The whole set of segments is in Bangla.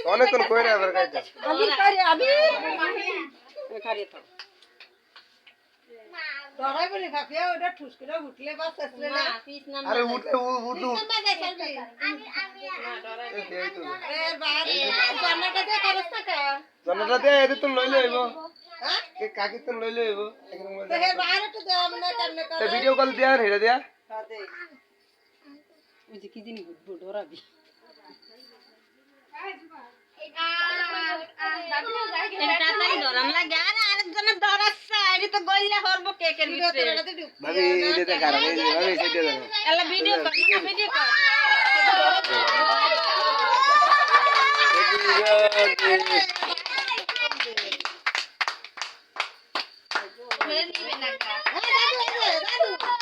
অনেকক্ষণ কইরা আবার খাইতা খারে তো ধরাই বলি খাপিয়া ওটা ঠুস করে উঠলে বাস আসলে না পিস না আরে উঠে উঠু এ বাড়ি জান্নাটা দে করছ টাকা জনটা দে এতে তো লইলে হইব হ্যাঁ এ কাকি তো লইলে হইব তো হে বাইরে তো দে আমনে কামনে তে করে ভিডিও কল দিয়া হেরে দিয়া দে ওই যে কি জিনিস বুঝবো ডরাবি এটা তাড়াতাড়ি ধরান লাগে আর আরেকজনের ধরাচ্ছে এটা তো গইলে হরব কেকের ভিতরে ভাবি এতে কারণ এই ভাবি সেটা দেখো এলা ভিডিও কর ভিডিও কর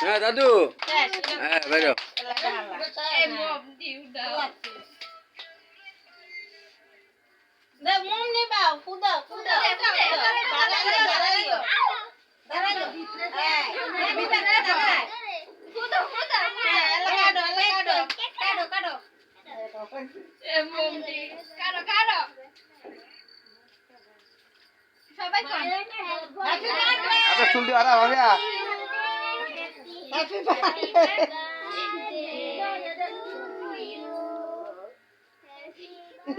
হ্যাঁ দাদু হ্যাঁ বাইরো দে মুম নে বাও ফুদা ফুদা দাঁড়াইও হ্যাঁ ভিতরে দাঁড়াই ফুদা ফুদা কাটো কাটো এ মুম দি কাটো কাটো সবাই কোন আচ্ছা শুনতে আরা ভাবিয়া হ্যাপি বার্থডে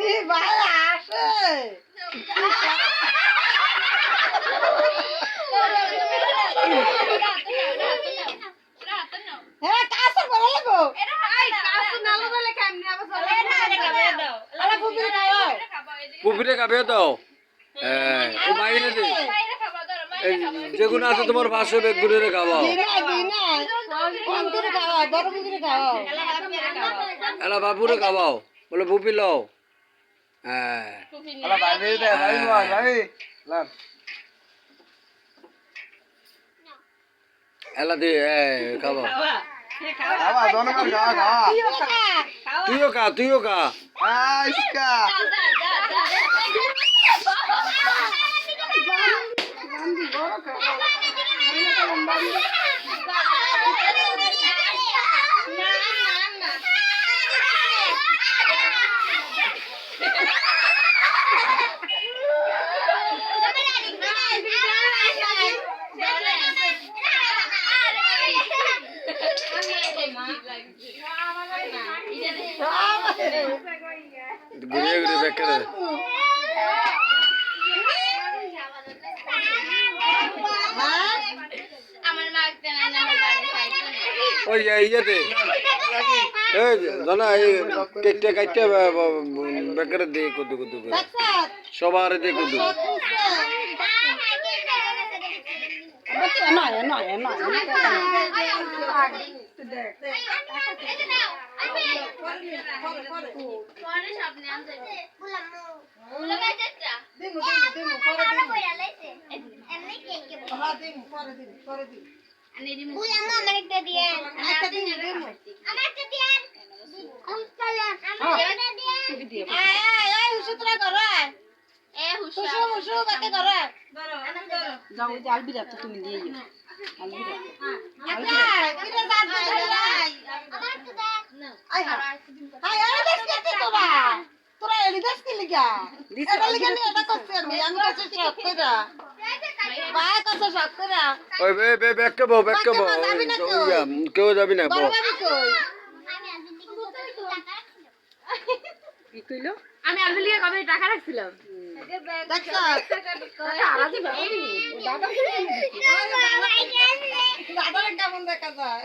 এ ভাই আসে হ্যাঁ কাছে বলে লাগো এটা আই কাছে নালো বলে কেমনে আবার চলে এটা খাবে দাও আরে ফুপি দাও পুকুরে খাবে তো হ্যাঁ ও বাইরে দে বাইরে খাবা দাও যেগুলো আছে তোমার পাশে বেগ ঘুরে খাওয়াও দিনা কোন করে খাওয়া বড় করে খাওয়া এলা বাবুরে খাওয়াও বলে বুপি লও হ্যাঁ এলা ভাবি দে ভাবি ভাবি লান এলা দে খাওয়াও খাওয়া দনকার খাওয়া খাওয়া তুইও খা আইসকা ঘুরে ঘুরে ব্যাক করে ওই ইয়েতে এই জানা এই কেকটা কাটতে ব্যাক করে দে কত কত করে সবার দে কত যাও আলবিরা তো তুমি দিয়ে আলবিরা তোরা এলি দাস কি লিগা এটা লিগা নি এটা করতে আমি কাছে সব কইরা ভাই কত সব কইরা ওই বে ব্যাক কে বউ কেউ যাবি না বউ কি কইলো আমি আলবি লিগে কবে টাকা রাখছিলাম দেখছ আলাদা ভাবে দাদা দাদা কেমন দেখা যায়